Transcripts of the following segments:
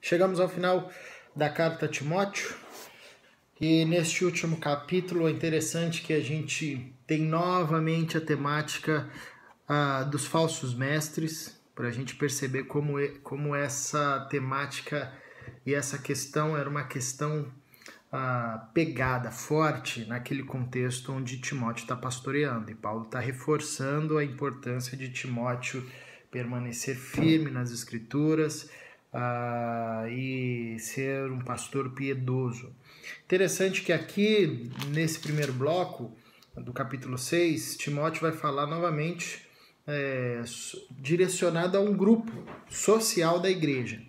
Chegamos ao final da carta a Timóteo e neste último capítulo é interessante que a gente tem novamente a temática dos falsos mestres, para a gente perceber como essa temática e essa questão era uma questão pegada, forte naquele contexto onde Timóteo está pastoreando. E Paulo está reforçando a importância de Timóteo permanecer firme nas Escrituras e ser um pastor piedoso. Interessante que aqui, nesse primeiro bloco do capítulo 6, Timóteo vai falar novamente direcionado a um grupo social da igreja.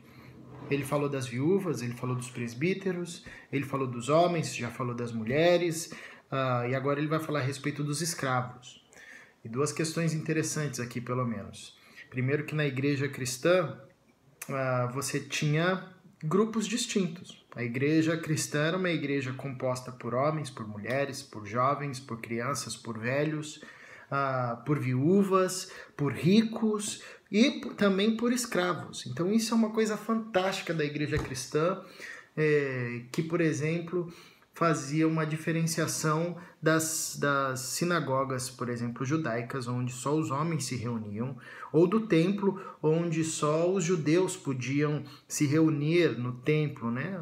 Ele falou das viúvas, ele falou dos presbíteros, ele falou dos homens, já falou das mulheres, e agora ele vai falar a respeito dos escravos. E duas questões interessantes aqui, pelo menos. Primeiro, que na igreja cristã você tinha grupos distintos. A igreja cristã era uma igreja composta por homens, por mulheres, por jovens, por crianças, por velhos, por viúvas, por ricos e também por escravos. Então isso é uma coisa fantástica da igreja cristã, que, por exemplo, fazia uma diferenciação das sinagogas, por exemplo, judaicas, onde só os homens se reuniam, ou do templo, onde só os judeus podiam se reunir no templo, né?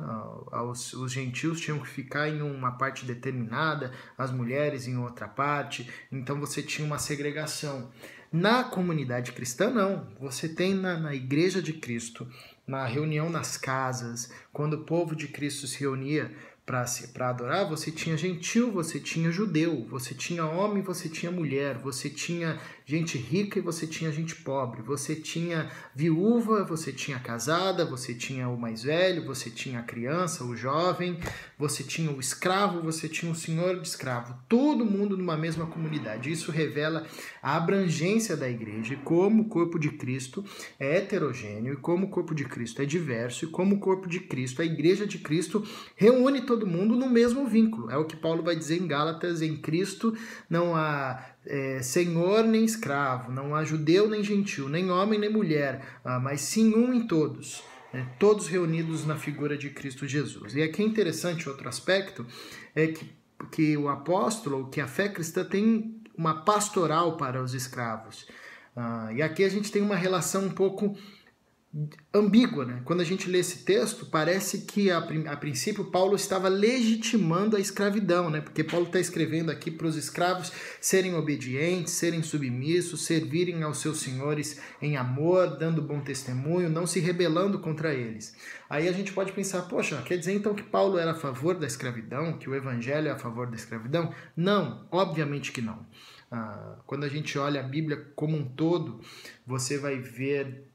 Os gentios tinham que ficar em uma parte determinada, as mulheres em outra parte, então você tinha uma segregação. Na comunidade cristã, não. Você tem na Igreja de Cristo, na reunião nas casas, quando o povo de Cristo se reunia para adorar, você tinha gentil, você tinha judeu, você tinha homem, você tinha mulher, você tinha gente rica e você tinha gente pobre, você tinha viúva, você tinha casada, você tinha o mais velho, você tinha a criança, o jovem, você tinha o escravo, você tinha o senhor de escravo, todo mundo numa mesma comunidade. Isso revela a abrangência da igreja e como o corpo de Cristo é heterogêneo, e como o corpo de Cristo é diverso, e como o corpo de Cristo, a igreja de Cristo, reúne todo mundo no mesmo vínculo. É o que Paulo vai dizer em Gálatas: em Cristo não há senhor nem escravo, não há judeu nem gentil, nem homem nem mulher, mas sim um em todos, todos reunidos na figura de Cristo Jesus. E aqui é interessante outro aspecto, é que o apóstolo, que a fé cristã tem uma pastoral para os escravos. E aqui a gente tem uma relação um pouco ambígua, né? Quando a gente lê esse texto, parece que a princípio Paulo estava legitimando a escravidão, né? Porque Paulo está escrevendo aqui para os escravos serem obedientes, serem submissos, servirem aos seus senhores em amor, dando bom testemunho, não se rebelando contra eles. Aí a gente pode pensar, poxa, quer dizer então que Paulo era a favor da escravidão, que o evangelho é a favor da escravidão? Não, obviamente que não. Quando a gente olha a Bíblia como um todo, você vai ver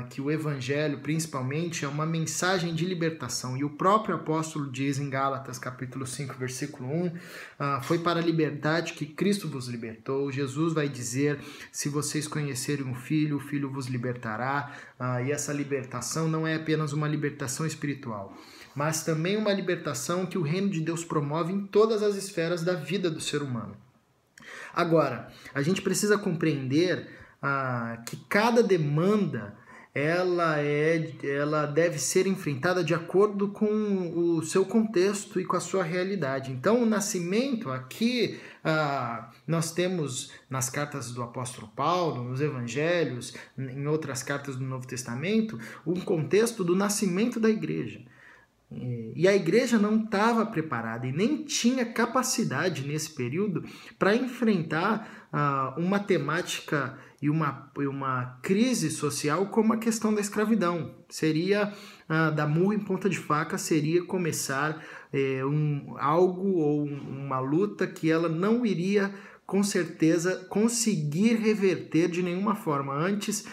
que o evangelho, principalmente, é uma mensagem de libertação. E o próprio apóstolo diz em Gálatas, capítulo 5, versículo 1, foi para a liberdade que Cristo vos libertou. Jesus vai dizer, se vocês conhecerem o Filho vos libertará. E essa libertação não é apenas uma libertação espiritual, mas também uma libertação que o reino de Deus promove em todas as esferas da vida do ser humano. Agora, a gente precisa compreender que cada demanda ela deve ser enfrentada de acordo com o seu contexto e com a sua realidade. Então, o nascimento aqui, nós temos nas cartas do apóstolo Paulo, nos evangelhos, em outras cartas do Novo Testamento, um contexto do nascimento da igreja. E a igreja não estava preparada e nem tinha capacidade nesse período para enfrentar uma temática e uma crise social como a questão da escravidão. Seria dar murro em ponta de faca, seria começar algo ou uma luta que ela não iria com certeza conseguir reverter de nenhuma forma, antes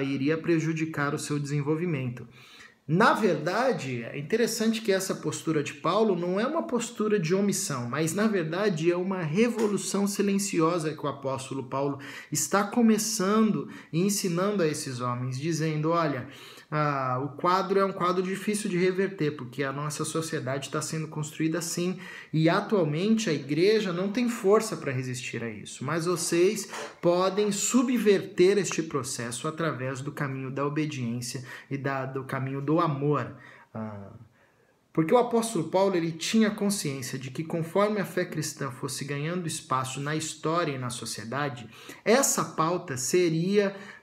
iria prejudicar o seu desenvolvimento. Na verdade, é interessante que essa postura de Paulo não é uma postura de omissão, mas na verdade é uma revolução silenciosa que o apóstolo Paulo está começando e ensinando a esses homens, dizendo, olha, o quadro é um quadro difícil de reverter, porque a nossa sociedade está sendo construída assim, e atualmente a igreja não tem força para resistir a isso, mas vocês podem subverter este processo através do caminho da obediência e do caminho do amor. Porque o apóstolo Paulo ele tinha consciência de que conforme a fé cristã fosse ganhando espaço na história e na sociedade, essa pauta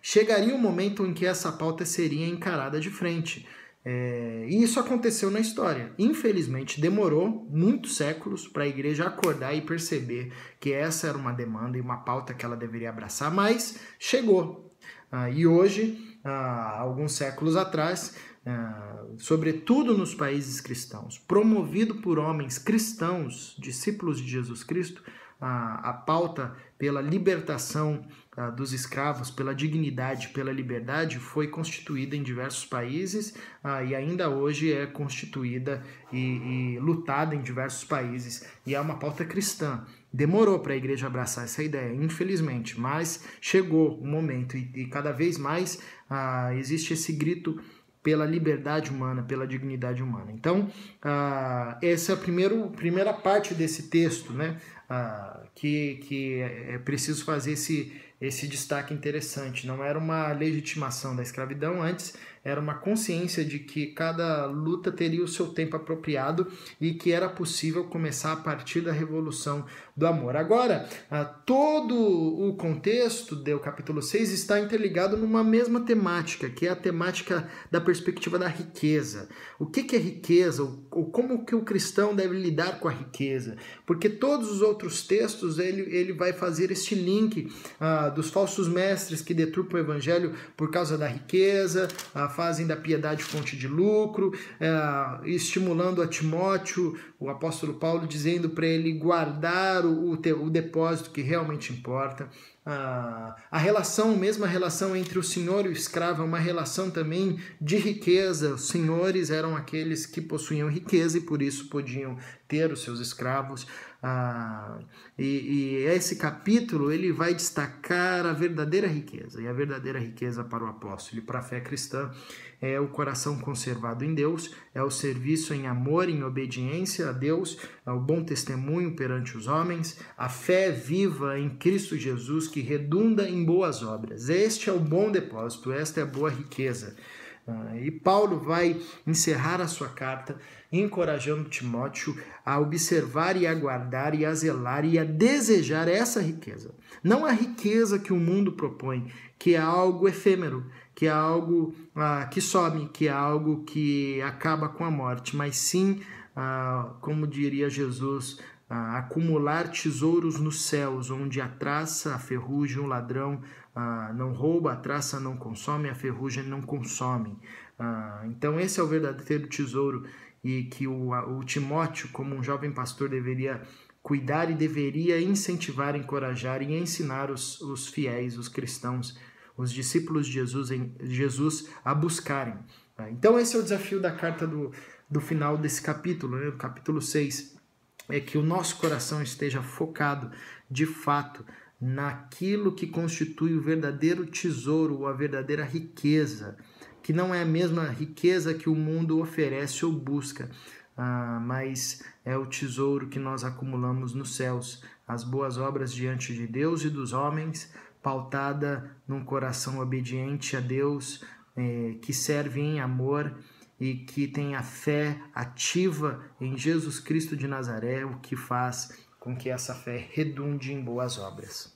chegaria um momento em que essa pauta seria encarada de frente. E isso aconteceu na história. Infelizmente, demorou muitos séculos para a igreja acordar e perceber que essa era uma demanda e uma pauta que ela deveria abraçar, mas chegou. E hoje, alguns séculos atrás, sobretudo nos países cristãos, promovido por homens cristãos, discípulos de Jesus Cristo, a pauta pela libertação dos escravos, pela dignidade, pela liberdade, foi constituída em diversos países e ainda hoje é constituída e lutada em diversos países, e é uma pauta cristã. Demorou para a igreja abraçar essa ideia, infelizmente, mas chegou o momento e cada vez mais existe esse grito pela liberdade humana, pela dignidade humana. Então, essa é a primeira parte desse texto, né? Que é preciso fazer esse destaque interessante. Não era uma legitimação da escravidão, antes era uma consciência de que cada luta teria o seu tempo apropriado e que era possível começar a partir da revolução do amor. Agora, todo o contexto do capítulo 6 está interligado numa mesma temática, que é a temática da perspectiva da riqueza. O que é riqueza? Ou como que o cristão deve lidar com a riqueza? Porque todos os outros textos ele vai fazer este link dos falsos mestres que deturpam o evangelho por causa da riqueza, fazem da piedade fonte de lucro, estimulando a Timóteo, o apóstolo Paulo, dizendo para ele guardar o depósito que realmente importa. A mesma relação entre o senhor e o escravo é uma relação também de riqueza. Os senhores eram aqueles que possuíam riqueza e por isso podiam ter os seus escravos. E esse capítulo ele vai destacar a verdadeira riqueza, e a verdadeira riqueza para o apóstolo e para a fé cristã é o coração conservado em Deus, é o serviço em amor, em obediência a Deus, é o bom testemunho perante os homens, a fé viva em Cristo Jesus que redunda em boas obras. Este é o bom depósito, esta é a boa riqueza. E Paulo vai encerrar a sua carta encorajando Timóteo a observar e a guardar e a zelar e a desejar essa riqueza. Não a riqueza que o mundo propõe, que é algo efêmero, que é algo que some, que é algo que acaba com a morte, mas sim, como diria Jesus, acumular tesouros nos céus, onde a traça, a ferrugem, o ladrão não rouba, a traça não consome, a ferrugem não consome. Então esse é o verdadeiro tesouro e que o Timóteo, como um jovem pastor, deveria cuidar e deveria incentivar, encorajar e ensinar os fiéis, os cristãos, os discípulos de Jesus a buscarem. Então esse é o desafio da carta do final desse capítulo, né? O capítulo 6, é que o nosso coração esteja focado, de fato, naquilo que constitui o verdadeiro tesouro, a verdadeira riqueza, que não é a mesma riqueza que o mundo oferece ou busca, mas é o tesouro que nós acumulamos nos céus, as boas obras diante de Deus e dos homens, pautada num coração obediente a Deus, que serve em amor e que tem a fé ativa em Jesus Cristo de Nazaré, o que faz com que essa fé redunde em boas obras.